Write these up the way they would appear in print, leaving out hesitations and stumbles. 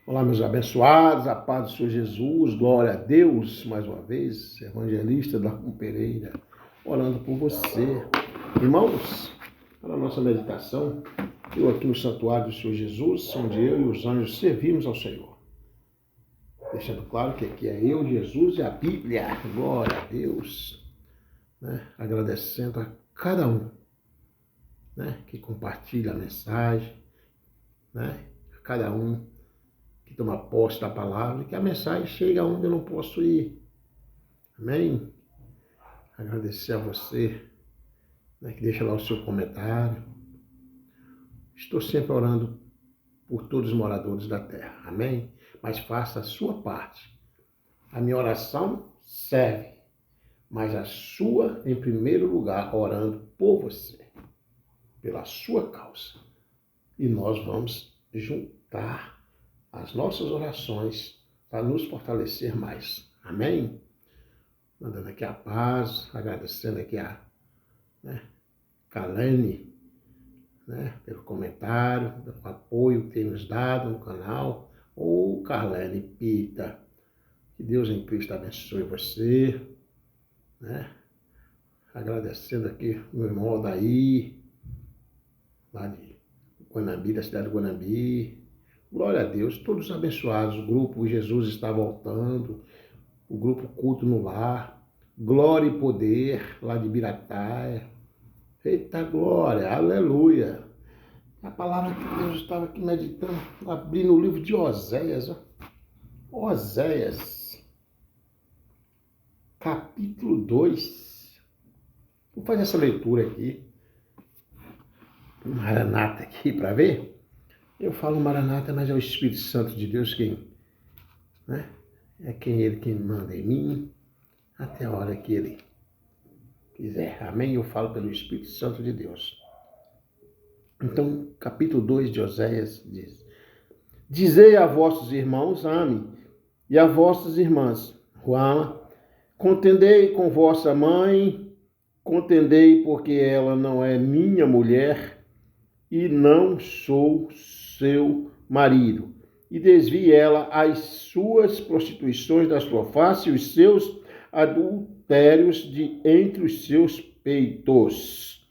Olá, meus abençoados, a paz do Senhor Jesus, glória a Deus, mais uma vez, evangelista Darcum Pereira, orando por você. Irmãos, para a nossa meditação, eu aqui no santuário do Senhor Jesus, onde eu e os anjos servimos ao Senhor. Deixando claro que aqui é eu, Jesus e a Bíblia, glória a Deus, agradecendo a cada um que compartilha a mensagem, a cada um que toma posse da palavra, que a mensagem chegue aonde eu não posso ir. Amém? Agradecer a você, que deixa lá o seu comentário. Estou sempre orando por todos os moradores da terra. Amém? Mas faça a sua parte. A minha oração serve, mas a sua, em primeiro lugar, orando por você, pela sua causa. E nós vamos juntar as nossas orações para nos fortalecer mais. Amém? Mandando aqui a paz, agradecendo aqui a Kalene, pelo comentário, pelo apoio que tem nos dado no canal. Ô, Kalene Pita, que Deus em Cristo abençoe você, Agradecendo aqui o meu irmão Odaí, lá de Guanambi, da cidade de Guanambi. Glória a Deus, todos abençoados. O grupo Jesus está voltando, o grupo Culto no Lar, Glória e Poder, lá de Birataia. Eita glória, aleluia. A palavra que Deus estava aqui meditando, abrindo o livro de Oséias. Oséias, capítulo 2. Vou fazer essa leitura aqui. Maranata aqui para ver. Eu falo Maranata, mas é o Espírito Santo de Deus quem, é ele quem manda em mim, até a hora que ele quiser. Amém? Eu falo pelo Espírito Santo de Deus. Então, capítulo 2 de Oséias diz: Dizei a vossos irmãos, ame, e a vossas irmãs, Ruama, contendei com vossa mãe, contendei porque ela não é minha mulher, e não sou seu marido. E desvie ela as suas prostituições da sua face e os seus adultérios de entre os seus peitos,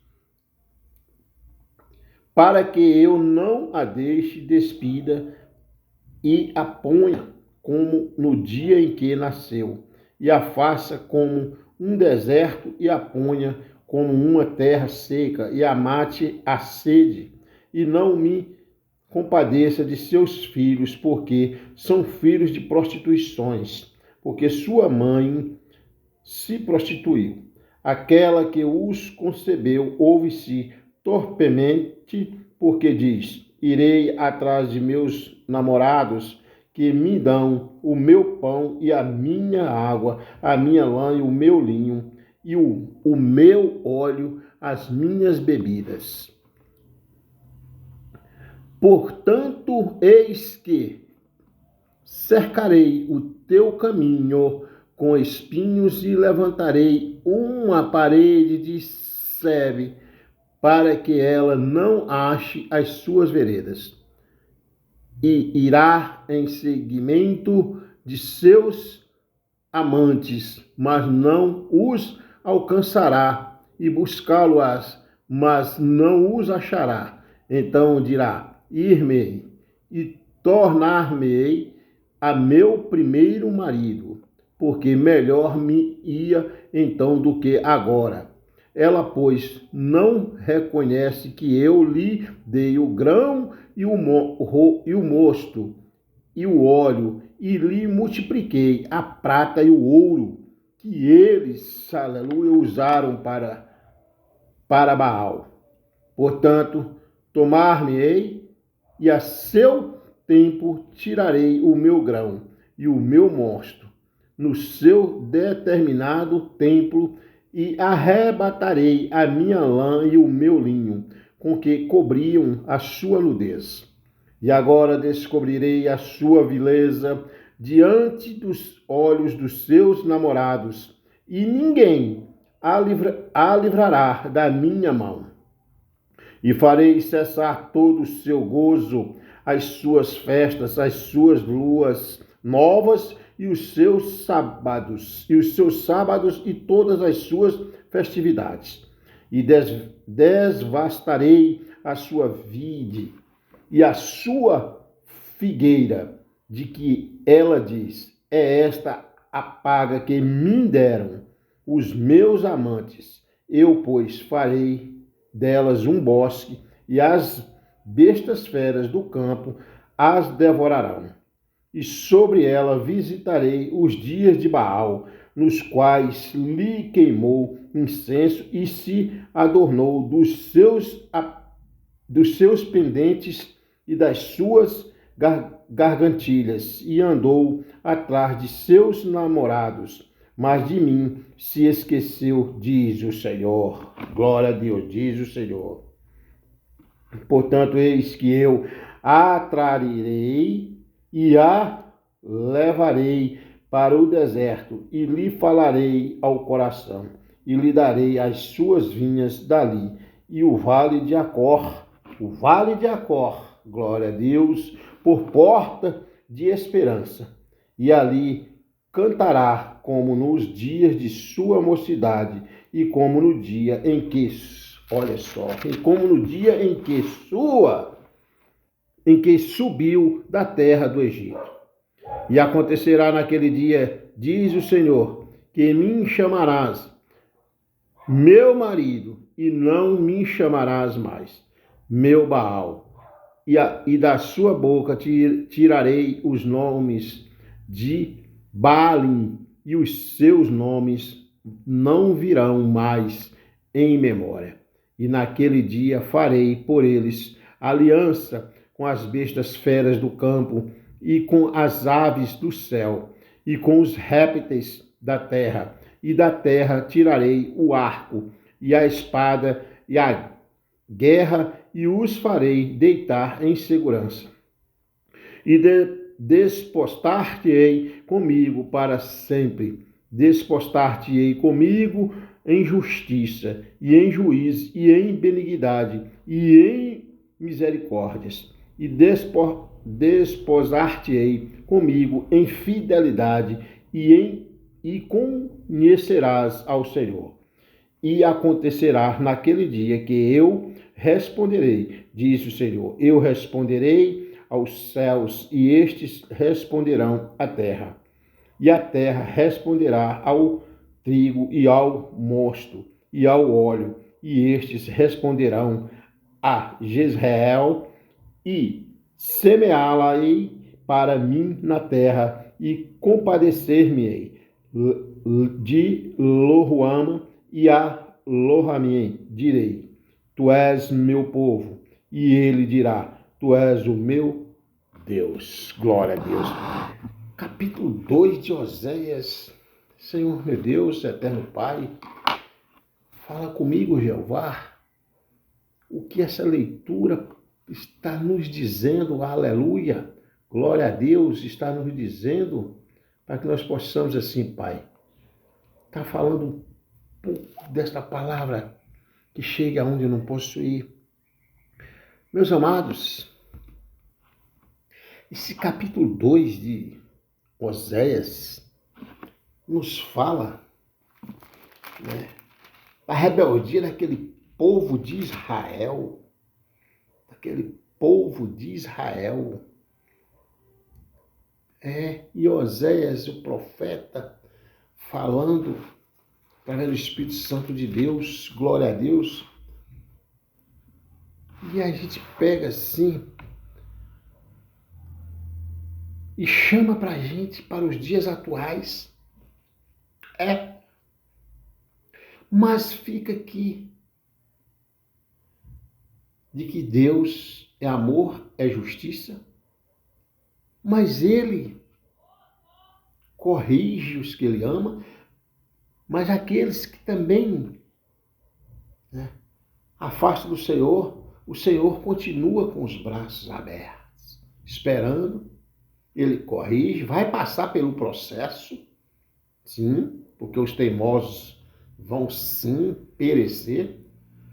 para que eu não a deixe despida e a ponha como no dia em que nasceu, e a faça como um deserto e a ponha como uma terra seca, e a mate a sede, e não me compadeça de seus filhos, porque são filhos de prostituições, porque sua mãe se prostituiu. Aquela que os concebeu ouve-se torpemente, porque diz: irei atrás de meus namorados, que me dão o meu pão e a minha água, a minha lã e o meu linho, e o meu óleo, as minhas bebidas. Portanto, eis que cercarei o teu caminho com espinhos e levantarei uma parede de sebe, para que ela não ache as suas veredas. E irá em seguimento de seus amantes, mas não os alcançará, e buscá-lo-ás, mas não os achará. Então dirá: ir-me e tornar-me-ei a meu primeiro marido, porque melhor me ia então do que agora. Ela, pois, não reconhece que eu lhe dei o grão e o mosto e o óleo, e lhe multipliquei a prata e o ouro, que eles, aleluia, usaram para Baal. Portanto, tomar-me-ei, e a seu tempo tirarei o meu grão e o meu mosto no seu determinado tempo, e arrebatarei a minha lã e o meu linho, com que cobriam a sua nudez. E agora descobrirei a sua vileza diante dos olhos dos seus namorados, e ninguém a livrará da minha mão. E farei cessar todo o seu gozo, as suas festas, as suas luas novas e os seus sábados, e todas as suas festividades. E devastarei a sua vide e a sua figueira, de que ela diz: é esta a paga que me deram os meus amantes. Eu, pois, farei delas um bosque, e as bestas feras do campo as devorarão. E sobre ela visitarei os dias de Baal, nos quais lhe queimou incenso e se adornou dos seus pendentes e das suas gargantilhas, e andou atrás de seus namorados, mas de mim se esqueceu, diz o Senhor. Glória a Deus, diz o Senhor. Portanto, eis que eu a trarei e a levarei para o deserto, e lhe falarei ao coração, e lhe darei as suas vinhas dali, e o vale de Acor, glória a Deus, por porta de esperança. E ali cantará como nos dias de sua mocidade, e como no dia em que, olha só, e como no dia em que subiu da terra do Egito. E acontecerá naquele dia, diz o Senhor, que me chamarás meu marido, e não me chamarás mais meu Baal. E da sua boca tirarei os nomes de Baalim, e os seus nomes não virão mais em memória. E naquele dia farei por eles aliança com as bestas feras do campo, e com as aves do céu, e com os répteis da terra. E da terra tirarei o arco, e a espada, e a guerra, e os farei deitar em segurança. E despostar-te-ei comigo para sempre. Despostar-te-ei comigo em justiça, e em juízo, e em benignidade, e em misericórdias. E desposar-te-ei comigo em fidelidade, e conhecerás ao Senhor. E acontecerá naquele dia que eu responderei, diz o Senhor, eu responderei aos céus, e estes responderão à terra. E a terra responderá ao trigo e ao mosto e ao óleo, e estes responderão a Jezreel, e semeá-la-ei para mim na terra, e compadecer-me-ei de Lohuama, e a Lohamim direi: tu és meu povo, e ele dirá: tu és o meu Deus. Glória a Deus. Capítulo 2 de Oséias. Senhor meu Deus, eterno Pai, fala comigo, Jeová, o que essa leitura está nos dizendo, aleluia, glória a Deus, está nos dizendo, para que nós possamos assim, Pai, está falando um pouco desta palavra que chega aonde eu não posso ir. Meus amados, esse capítulo 2 de Oséias nos fala, né, da rebeldia daquele povo de Israel, e Oséias, o profeta, falando através do Espírito Santo de Deus, glória a Deus. E a gente pega assim e chama para a gente, para os dias atuais. Mas fica aqui de que Deus é amor, é justiça, mas Ele corrige os que Ele ama, mas aqueles que também, né, afastam do Senhor, o Senhor continua com os braços abertos, esperando. Ele corrige, vai passar pelo processo, sim, porque os teimosos vão sim perecer,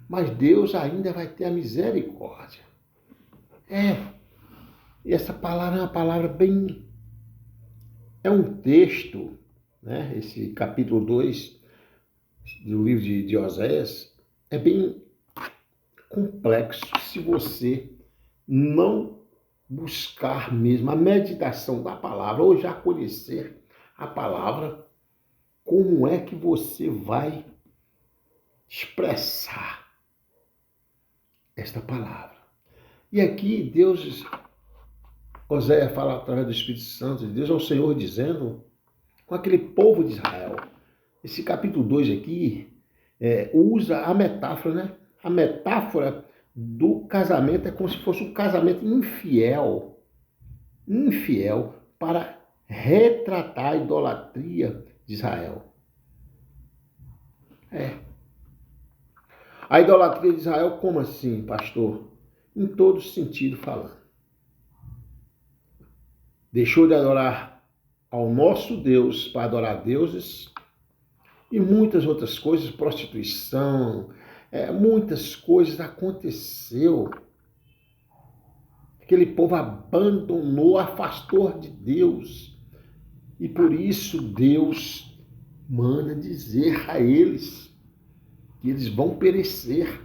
mas Deus ainda vai ter a misericórdia. E essa palavra é uma palavra bem... É um texto, né? Esse capítulo 2 do livro de Oséias é bem complexo se você não buscar mesmo a meditação da palavra ou já conhecer a palavra, como é que você vai expressar esta palavra. E aqui Deus, Oséias fala através do Espírito Santo de Deus ao Senhor dizendo com aquele povo de Israel. Esse capítulo 2 aqui usa a metáfora, né? A metáfora do casamento é como se fosse um casamento infiel para retratar a idolatria de Israel. A idolatria de Israel, como assim, pastor? Em todo sentido falando. Deixou de adorar ao nosso Deus para adorar deuses e muitas outras coisas, prostituição, muitas coisas aconteceu. Aquele povo abandonou, afastou de Deus. E por isso Deus manda dizer a eles que eles vão perecer.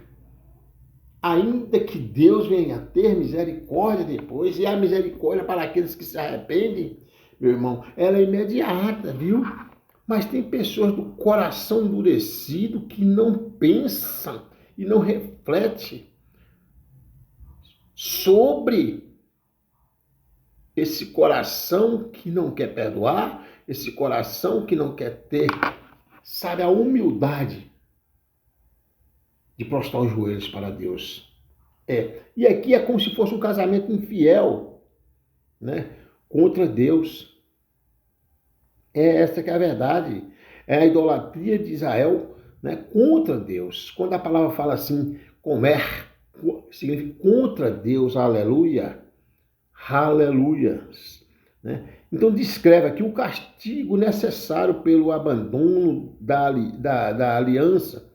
Ainda que Deus venha ter misericórdia depois, e a misericórdia para aqueles que se arrependem, meu irmão, ela é imediata, viu? Mas tem pessoas do coração endurecido que não pensam e não refletem sobre esse coração que não quer perdoar, esse coração que não quer ter, sabe, a humildade de prostrar os joelhos para Deus. E aqui é como se fosse um casamento infiel, né, contra Deus. Essa que é a verdade. É a idolatria de Israel, né, contra Deus. Quando a palavra fala assim, significa contra Deus, aleluia, aleluias, né? Então descreve aqui o castigo necessário pelo abandono da aliança,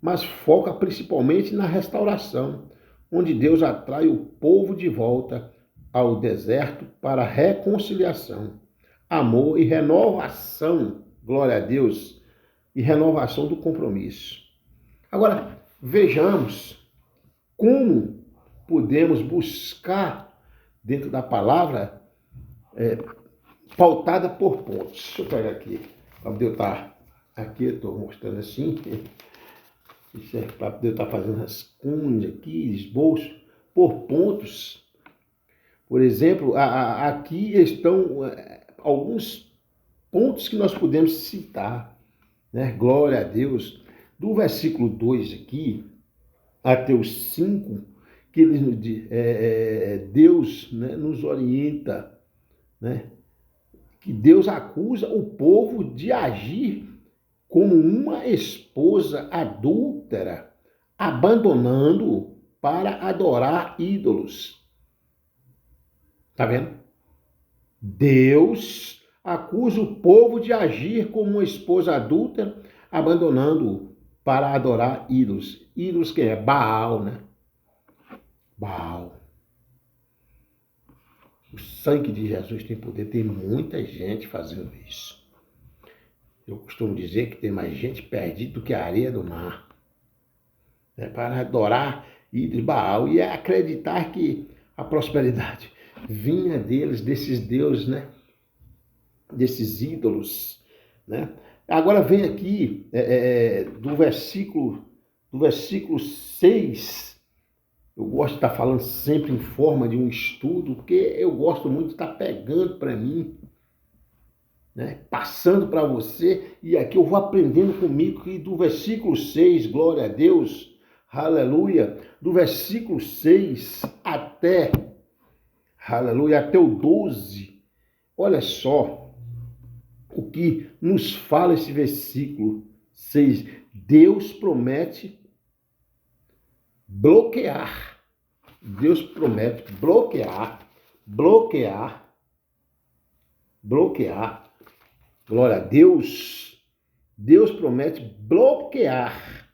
mas foca principalmente na restauração, onde Deus atrai o povo de volta ao deserto para reconciliação, amor e renovação, glória a Deus, e renovação do compromisso. Agora, vejamos como podemos buscar dentro da palavra pautada por pontos. Deixa eu pegar aqui, para poder estar aqui, eu estou mostrando assim, isso é para poder estar fazendo rascunhos aqui, esboço, por pontos. Por exemplo, aqui estão alguns pontos que nós podemos citar, né? Glória a Deus. Do versículo 2 aqui até o 5, que Deus, né, nos orienta, né? Que Deus acusa o povo de agir como uma esposa adúltera, abandonando para adorar ídolos. Tá vendo? Deus acusa o povo de agir como uma esposa adúltera, abandonando para adorar ídolos. Ídolos que é Baal, né? Baal. O sangue de Jesus tem poder, tem muita gente fazendo isso. Eu costumo dizer que tem mais gente perdida do que a areia do mar, né? Para adorar ídolos Baal e acreditar que a prosperidade vinha deles, desses deuses, né? Desses ídolos, né? Agora vem aqui do versículo 6. Eu gosto de estar falando sempre em forma de um estudo, porque eu gosto muito de estar pegando para mim, né? Passando para você, e aqui eu vou aprendendo comigo que do versículo 6, glória a Deus, aleluia, do versículo 6 até, aleluia, até o 12, olha só o que nos fala esse versículo 6. Deus promete bloquear. Deus promete bloquear. Glória a Deus. Deus promete bloquear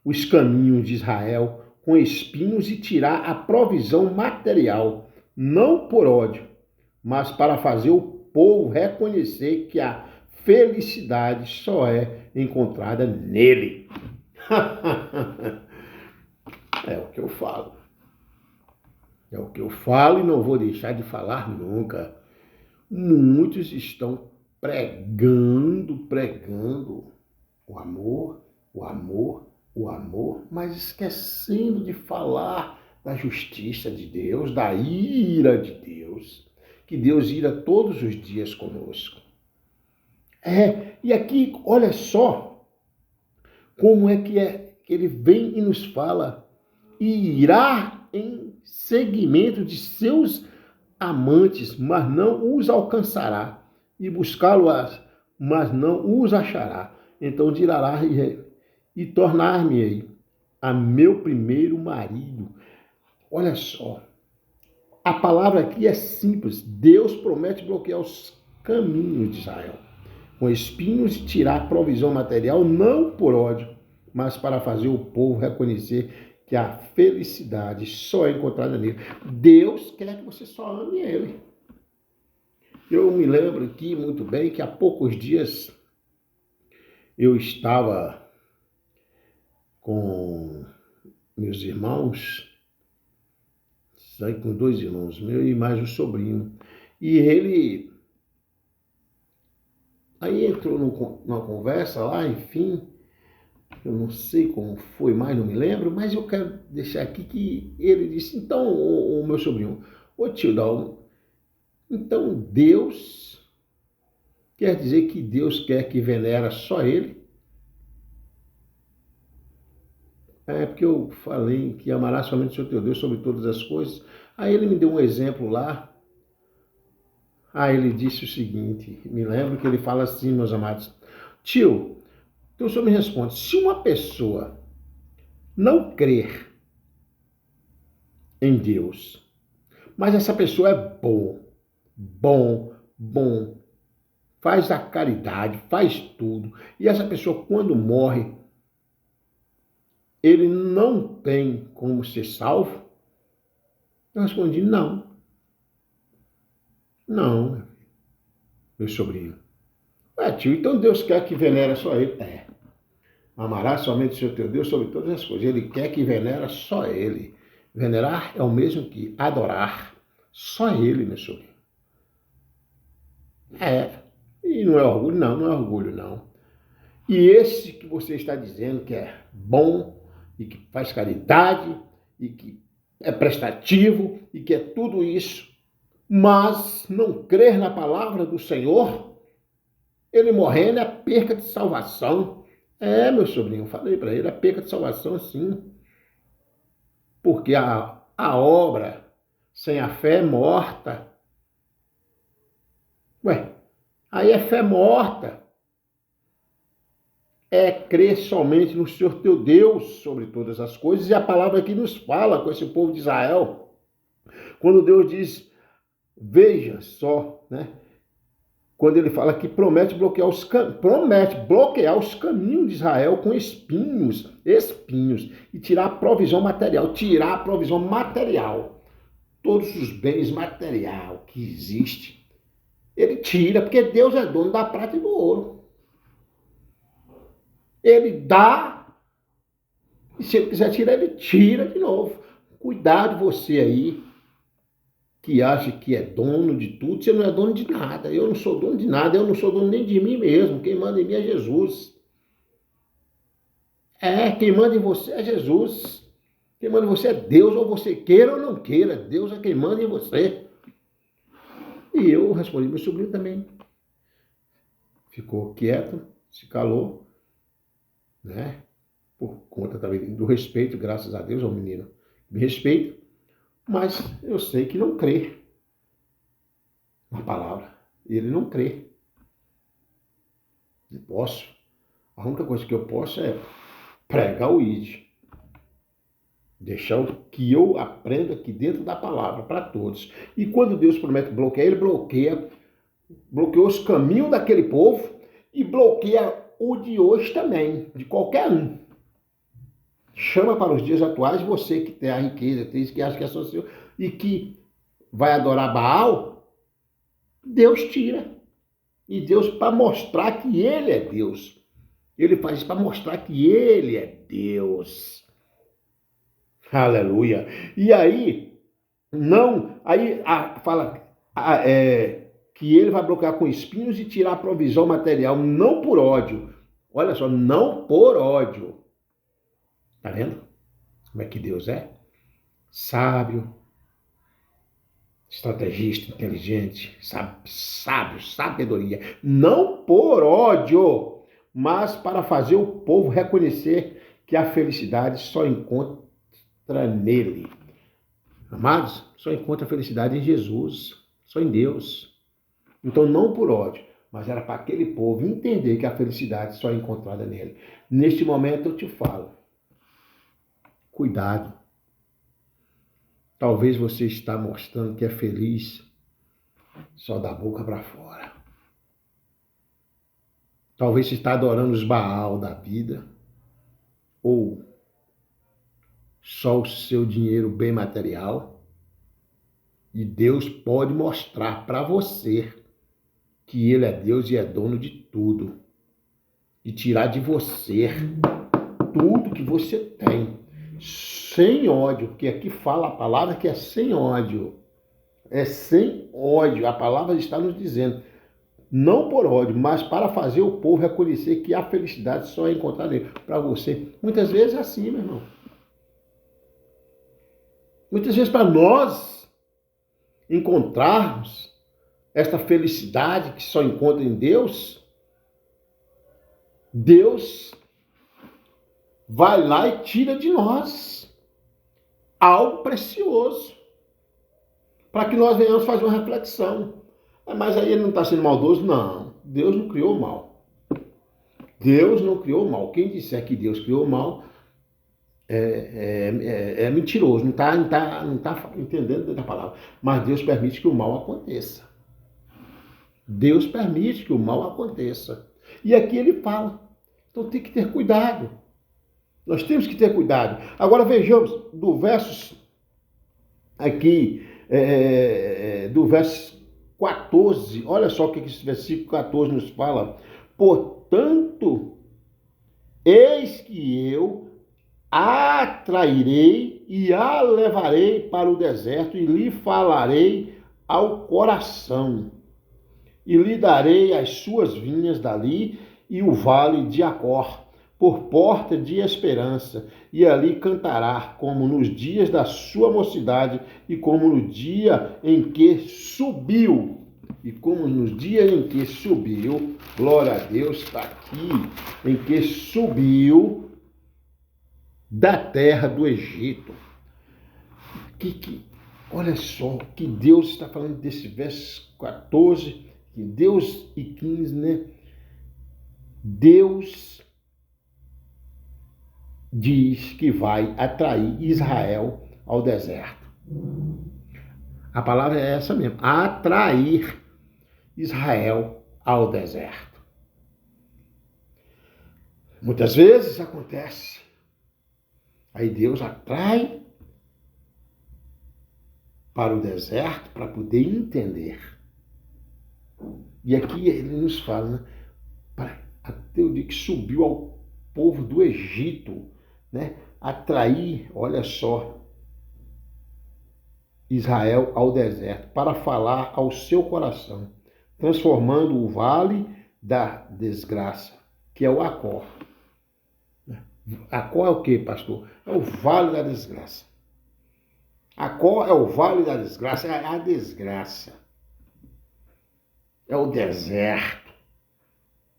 os caminhos de Israel com espinhos e tirar a provisão material não por ódio, mas para fazer o povo reconhecer que a felicidade só é encontrada nele. É o que eu falo. É o que eu falo e não vou deixar de falar nunca. Muitos estão pregando o amor, o amor, o amor, mas esquecendo de falar da justiça de Deus, da ira de Deus, que Deus ira todos os dias conosco. E aqui, olha só como é que ele vem e nos fala, e irá em seguimento de seus amantes, mas não os alcançará, e buscá-lo-ás, mas não os achará. Então dirá e tornar-me-ei a meu primeiro marido. Olha só, a palavra aqui é simples. Deus promete bloquear os caminhos de Israel com espinhos e tirar provisão material, não por ódio, mas para fazer o povo reconhecer que a felicidade só é encontrada nele. Deus quer que você só ame ele. Eu me lembro aqui muito bem que há poucos dias eu estava com meus irmãos, saí com 2 irmãos meus e mais um sobrinho. E ele aí entrou numa conversa lá, enfim, eu não sei como foi mais, não me lembro, mas eu quero deixar aqui que ele disse, então, o meu sobrinho, ô tio Dalmo, então Deus quer dizer que Deus quer que venera só ele? É porque eu falei que amarás somente o Senhor teu Deus sobre todas as coisas. Aí ele me deu um exemplo lá. Aí ele disse o seguinte, me lembro que ele fala assim, meus amados, tio, então o senhor me responde, se uma pessoa não crer em Deus, mas essa pessoa é bom, faz a caridade, faz tudo, e essa pessoa quando morre, ele não tem como ser salvo? Eu respondi, não, meu sobrinho. Tio, então Deus quer que venera só ele? Amarás somente o Senhor teu Deus sobre todas as coisas. Ele quer que venera só ele. Venerar é o mesmo que adorar. Só ele, meu sobrinho. E não é orgulho, não é orgulho, não. E esse que você está dizendo que é bom, e que faz caridade, e que é prestativo, e que é tudo isso, mas não crer na palavra do Senhor, ele morrendo é perca de salvação. Meu sobrinho, eu falei para ele, é perca de salvação sim. Porque a obra sem a fé é morta. Aí é fé morta. É crer somente no Senhor teu Deus sobre todas as coisas. E a palavra aqui nos fala com esse povo de Israel. Quando Deus diz, veja só, né? Quando ele fala que promete bloquear os caminhos de Israel com espinhos, e tirar a provisão material, todos os bens material que existe, ele tira, porque Deus é dono da prata e do ouro. Ele dá, e se ele quiser tirar, ele tira de novo. Cuidado você aí, que acha que é dono de tudo, você não é dono de nada. Eu não sou dono de nada, eu não sou dono nem de mim mesmo. Quem manda em mim é Jesus. Quem manda em você é Jesus. Quem manda em você é Deus, ou você queira ou não queira. Deus é quem manda em você. E eu respondi, meu sobrinho também ficou quieto, se calou, né? Por conta também do respeito, graças a Deus ao menino. Me respeita. Mas eu sei que não crê na palavra. Ele não crê. Não posso. A única coisa que eu posso é pregar o ID. Deixar o que eu aprendo aqui dentro da palavra para todos. E quando Deus promete bloquear, ele bloqueou os caminhos daquele povo e bloqueia o de hoje também, de qualquer um. Chama para os dias atuais você que tem a riqueza, que acha que é só seu, e que vai adorar Baal, Deus tira. E Deus, para mostrar que ele é Deus. Ele faz isso para mostrar que ele é Deus. Aleluia. E aí, fala que ele vai bloquear com espinhos e tirar a provisão material, não por ódio. Olha só, não por ódio. Tá vendo como é que Deus é? Sábio, estrategista, inteligente, sábio, sabedoria. Não por ódio, mas para fazer o povo reconhecer que a felicidade só encontra nele. Amados, só encontra a felicidade em Jesus, só em Deus. Então não por ódio, mas era para aquele povo entender que a felicidade só é encontrada nele. Neste momento eu te falo, cuidado. Talvez você está mostrando que é feliz só da boca para fora. Talvez você está adorando os Baal da vida, ou só o seu dinheiro bem material. E Deus pode mostrar para você que ele é Deus e é dono de tudo. E tirar de você tudo que você tem. Sem ódio, porque aqui fala a palavra que é sem ódio. É sem ódio. A palavra está nos dizendo. Não por ódio, mas para fazer o povo reconhecer que a felicidade só é encontrada nele. Para você. Muitas vezes é assim, meu irmão. Muitas vezes para nós encontrarmos esta felicidade que só encontra em Deus, Deus vai lá e tira de nós algo precioso, para que nós venhamos fazer uma reflexão. Mas aí ele não está sendo maldoso? Não, Deus não criou o mal. Deus não criou o mal. Quem disser que Deus criou o mal é mentiroso, não está entendendo da palavra. Mas Deus permite que o mal aconteça. Deus permite que o mal aconteça. E aqui ele fala. Então tem que ter cuidado. Nós temos que ter cuidado. Agora vejamos do verso aqui, do verso 14. Olha só o que esse versículo 14 nos fala. Portanto, eis que eu a atrairei e a levarei para o deserto e lhe falarei ao coração. E lhe darei as suas vinhas dali e o vale de Acor, por porta de esperança, e ali cantará, como nos dias da sua mocidade, e como no dia em que subiu. E como nos dias em que subiu, glória a Deus, está aqui, em que subiu da terra do Egito. Olha só, que Deus está falando desse verso 14, que Deus e 15, né? Deus diz que vai atrair Israel ao deserto. A palavra é essa mesmo, atrair Israel ao deserto. Muitas vezes acontece. Aí Deus atrai para o deserto para poder entender. E aqui ele nos fala, né? Até o dia que subiu ao povo do Egito, né? Atrair, olha só, Israel ao deserto, para falar ao seu coração, transformando o vale da desgraça, que é o Acor. Acor é o que, pastor? É o vale da desgraça. Acor é o vale da desgraça, é a desgraça. É o deserto.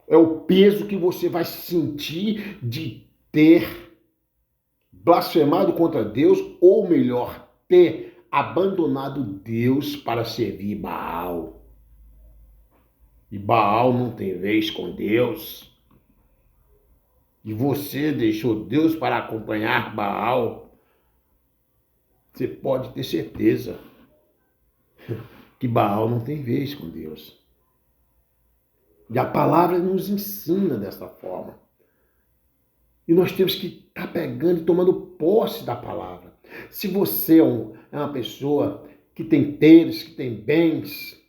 É o peso que você vai sentir de ter blasfemado contra Deus, ou melhor, ter abandonado Deus para servir Baal. E Baal não tem vez com Deus. E você deixou Deus para acompanhar Baal. Você pode ter certeza que Baal não tem vez com Deus. E a palavra nos ensina desta forma. E nós temos que estar pegando e tomando posse da palavra. Se você é uma pessoa que tem teres, que tem bens,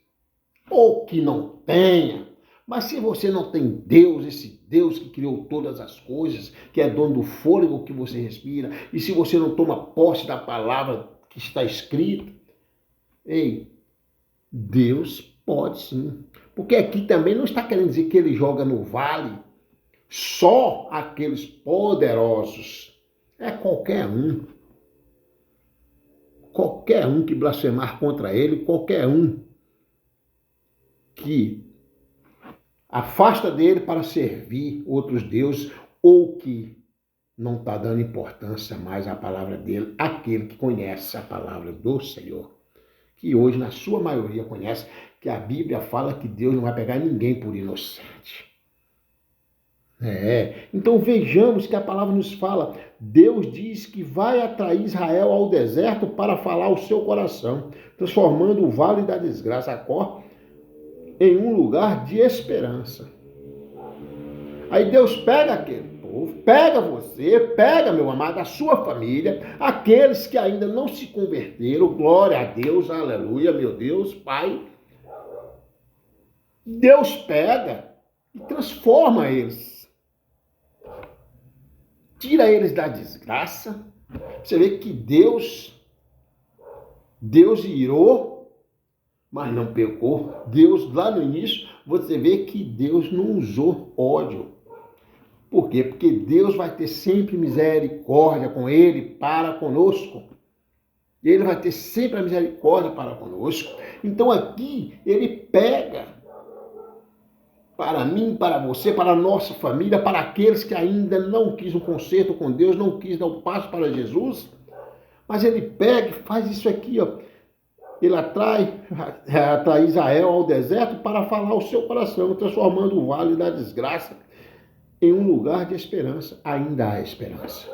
ou que não tenha. Mas se você não tem Deus, esse Deus que criou todas as coisas, que é dono do fôlego que você respira, e se você não toma posse da palavra que está escrita, ei, Deus pode sim. Porque aqui também não está querendo dizer que ele joga no vale só aqueles poderosos. É qualquer um. Qualquer um que blasfemar contra ele, qualquer um que afasta dele para servir outros deuses ou que não está dando importância mais à palavra dele, aquele que conhece a palavra do Senhor, que hoje, na sua maioria, conhece, que a Bíblia fala que Deus não vai pegar ninguém por inocente. Então vejamos que a palavra nos fala, Deus diz que vai atrair Israel ao deserto para falar ao seu coração, transformando o vale da desgraça, Acor, em um lugar de esperança. Aí Deus pega aquele povo, pega você, pega, meu amado, a sua família, aqueles que ainda não se converteram, glória a Deus, aleluia, meu Deus, Pai. Deus pega e transforma eles. Tira eles da desgraça. Você vê que Deus irou, mas não pecou. Deus, lá no início, você vê que Deus não usou ódio. Por quê? Porque Deus vai ter sempre misericórdia com ele para conosco. Ele vai ter sempre a misericórdia para conosco. Então aqui ele pega para mim, para você, para a nossa família, para aqueles que ainda não quis um conserto com Deus, não quis dar um passo para Jesus. Mas ele pega e faz isso aqui, ó. Ele atrai Israel ao deserto para falar ao seu coração, transformando o vale da desgraça em um lugar de esperança. Ainda há esperança.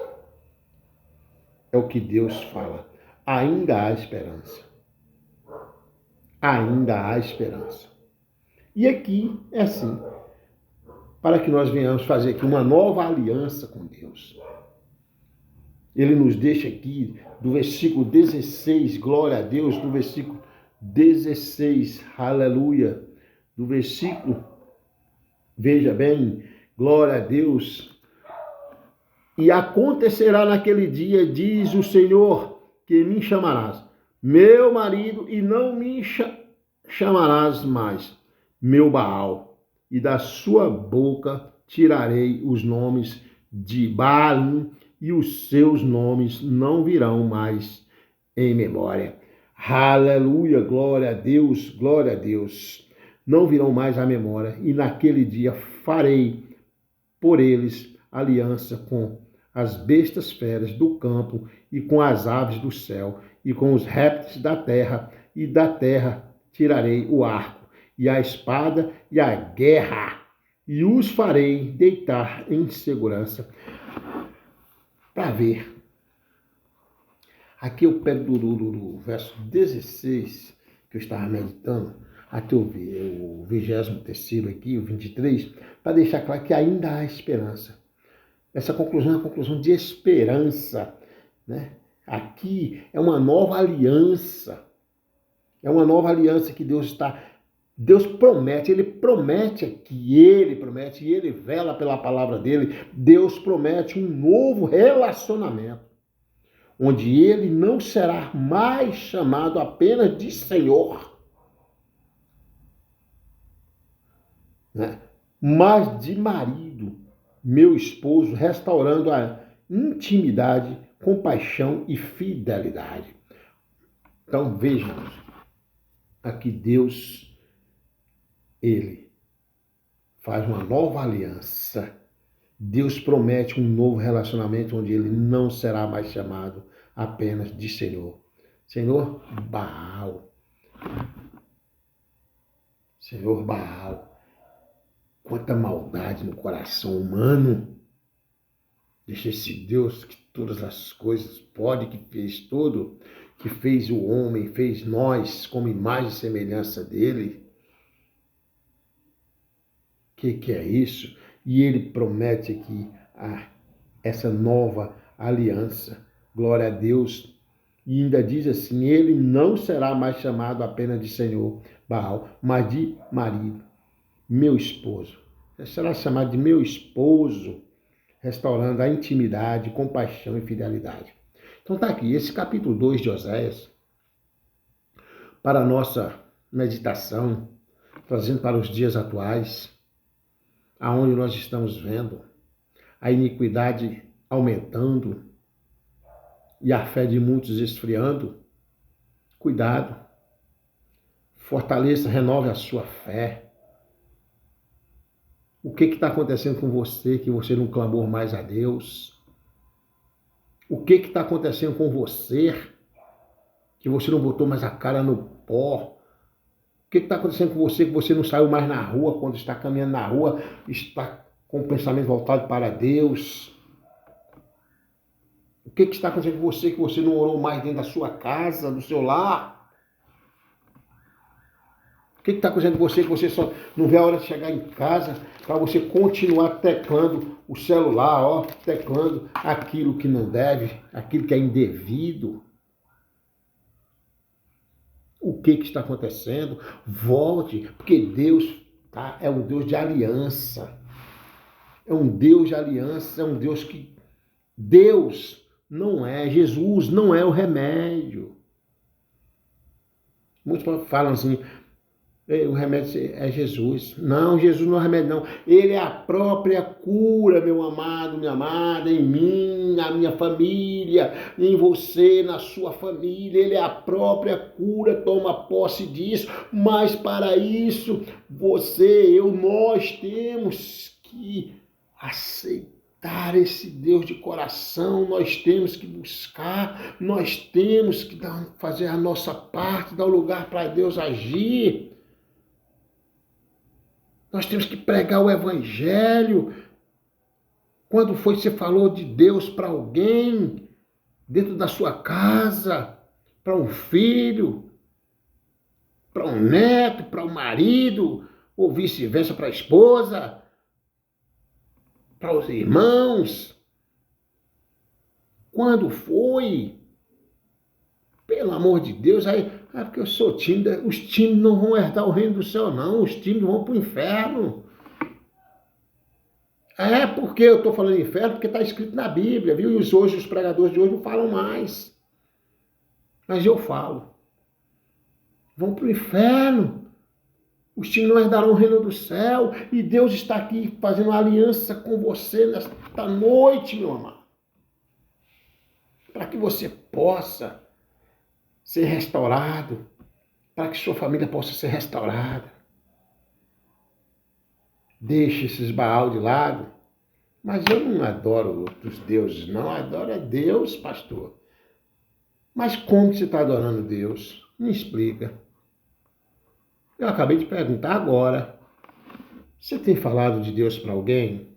É o que Deus fala. Ainda há esperança. Ainda há esperança. E aqui é assim, para que nós venhamos fazer aqui uma nova aliança com Deus. Ele nos deixa aqui do versículo 16, glória a Deus, do versículo 16, aleluia, do versículo, veja bem, glória a Deus. E acontecerá naquele dia, diz o Senhor, que me chamarás meu marido e não me chamarás mais meu Baal, e da sua boca tirarei os nomes de Baalim, e os seus nomes não virão mais em memória. Aleluia, glória a Deus, glória a Deus. Não virão mais à memória, e naquele dia farei por eles aliança com as bestas feras do campo, e com as aves do céu, e com os répteis da terra, e da terra tirarei o arco, e a espada e a guerra, e os farei deitar em segurança. Para ver, aqui eu pego do verso 16, que eu estava meditando, até o 23º aqui, o 23, para deixar claro que ainda há esperança. Essa conclusão é uma conclusão de esperança, né? Aqui é uma nova aliança. É uma nova aliança que Deus promete, ele promete aqui, e ele vela pela palavra dele. Deus promete um novo relacionamento, onde ele não será mais chamado apenas de Senhor, né? Mas de marido, meu esposo, restaurando a intimidade, compaixão e fidelidade. Então vejam, aqui Deus, ele faz uma nova aliança. Deus promete um novo relacionamento onde ele não será mais chamado apenas de Senhor. Senhor Baal. Senhor Baal. Quanta maldade no coração humano. Deixa esse Deus que todas as coisas pode, que fez tudo, que fez o homem, fez nós como imagem e semelhança dele. Que é isso? E ele promete aqui essa nova aliança. Glória a Deus. E ainda diz assim, ele não será mais chamado apenas de Senhor Baal, mas de marido, meu esposo. Ele será chamado de meu esposo, restaurando a intimidade, compaixão e fidelidade. Então está aqui, esse capítulo 2 de Oséias, para a nossa meditação, trazendo para os dias atuais, aonde nós estamos vendo a iniquidade aumentando e a fé de muitos esfriando. Cuidado, fortaleça, renove a sua fé. O que está acontecendo com você que você não clamou mais a Deus? O que está acontecendo com você que você não botou mais a cara no pó? O que está acontecendo com você que você não saiu mais na rua quando está caminhando na rua, está com o pensamento voltado para Deus? O que está acontecendo com você que você não orou mais dentro da sua casa, do seu lar? O que está acontecendo com você que você só não vê a hora de chegar em casa para você continuar teclando o celular, teclando aquilo que não deve, aquilo que é indevido? O que está acontecendo? Volte, porque Deus é um Deus de aliança. É um Deus de aliança, é um Deus que... Deus não é, Jesus não é o remédio. Muitos falam assim, o remédio é Jesus. Não, Jesus não é o remédio, não. Ele é a própria cura, meu amado, minha amada, em mim, na minha família, em você, na sua família. Ele é a própria cura, toma posse disso. Mas para isso, nós temos que aceitar esse Deus de coração, nós temos que buscar, nós temos que fazer a nossa parte, dar o lugar para Deus agir. Nós temos que pregar o evangelho. Quando foi que você falou de Deus para alguém, dentro da sua casa, para um filho, para um neto, para um marido, ou vice-versa para a esposa, para os irmãos? Quando foi? Pelo amor de Deus, aí, porque eu sou tímido, os tímidos não vão herdar o reino do céu, não, os tímidos vão para o inferno. É porque eu estou falando inferno, porque está escrito na Bíblia, viu? E hoje os pregadores de hoje não falam mais. Mas eu falo. Vão para o inferno. Os tímidos não herdarão o reino do céu. E Deus está aqui fazendo uma aliança com você nesta noite, meu amado. Para que você possa ser restaurado. Para que sua família possa ser restaurada. Deixe esses Baal de lado. Mas eu não adoro outros deuses, não. Eu adoro a Deus, pastor. Mas como que você está adorando Deus? Me explica. Eu acabei de perguntar agora. Você tem falado de Deus para alguém?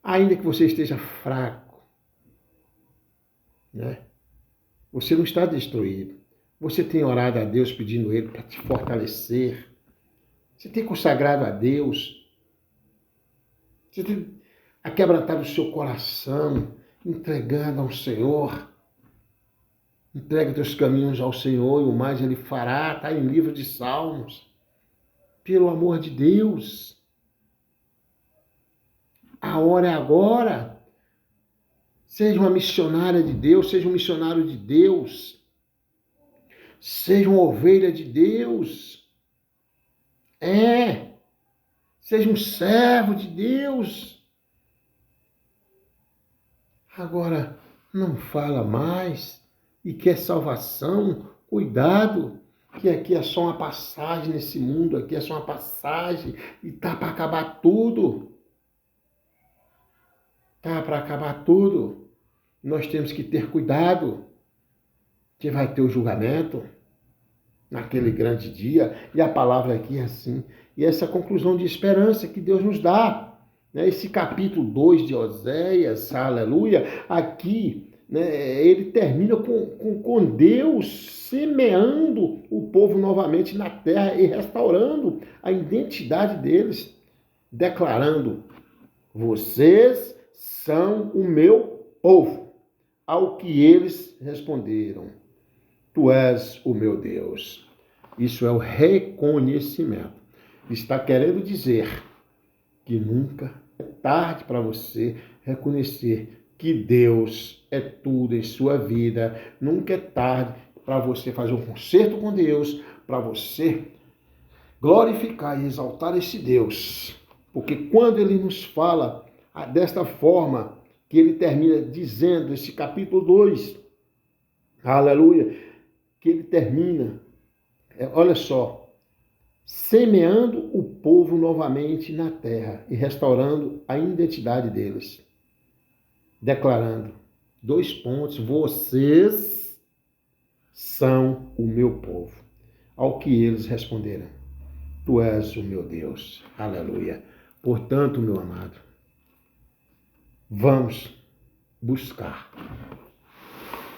Ainda que você esteja fraco, né? Você não está destruído. Você tem orado a Deus pedindo Ele para te fortalecer. Você tem consagrado a Deus. Você tem aquebrantado o seu coração, entregando ao Senhor. Entrega teus caminhos ao Senhor e o mais Ele fará. Está em livro de Salmos. Pelo amor de Deus. A hora é agora. Seja uma missionária de Deus, seja um missionário de Deus. Seja uma ovelha de Deus. Seja um servo de Deus. Agora, não fala mais e quer salvação. Cuidado, que aqui é só uma passagem nesse mundo, aqui é só uma passagem e tá para acabar tudo. Tá para acabar tudo. Nós temos que ter cuidado, que vai ter o julgamento naquele grande dia, e a palavra aqui é assim. E essa conclusão de esperança que Deus nos dá, né? Esse capítulo 2 de Oséias, aleluia, aqui, né, ele termina com Deus semeando o povo novamente na terra e restaurando a identidade deles, declarando: vocês são o meu povo. Ao que eles responderam: Tu és o meu Deus. Isso é o reconhecimento. Está querendo dizer que nunca é tarde para você reconhecer que Deus é tudo em sua vida. Nunca é tarde para você fazer um concerto com Deus, para você glorificar e exaltar esse Deus. Porque quando ele nos fala desta forma, que ele termina dizendo, esse capítulo 2, aleluia, que ele termina, olha só, semeando o povo novamente na terra e restaurando a identidade deles, declarando, 2 pontos, vocês são o meu povo. Ao que eles responderam: Tu és o meu Deus. Aleluia. Portanto, meu amado, vamos buscar.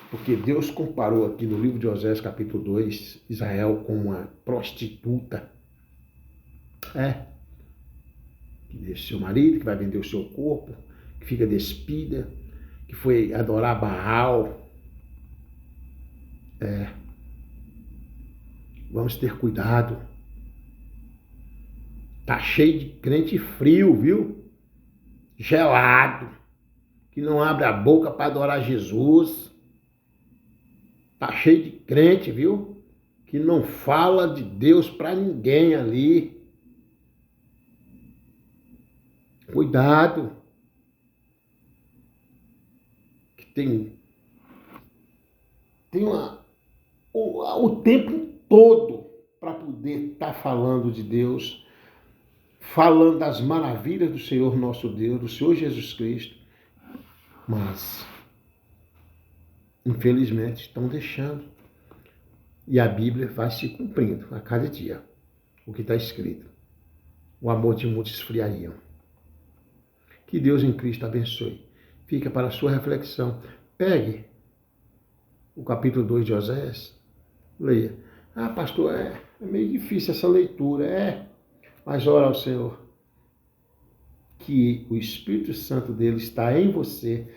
Porque Deus comparou aqui no livro de Osés, capítulo 2, Israel com uma prostituta. Que deixa seu marido, que vai vender o seu corpo, que fica despida, que foi adorar Baal. Vamos ter cuidado. Tá cheio de crente frio, viu? Gelado, que não abre a boca para adorar Jesus. Tá cheio de crente, viu? Que não fala de Deus para ninguém ali. Cuidado. Que tem o tempo todo para poder estar falando de Deus, falando das maravilhas do Senhor nosso Deus, do Senhor Jesus Cristo. Mas, infelizmente, estão deixando. E a Bíblia vai se cumprindo a cada dia. O que está escrito. O amor de muitos esfriaria. Que Deus em Cristo abençoe. Fica para a sua reflexão. Pegue o capítulo 2 de Osés. Leia. Pastor, é meio difícil essa leitura. Mas ora ao Senhor. Que o Espírito Santo dele está em você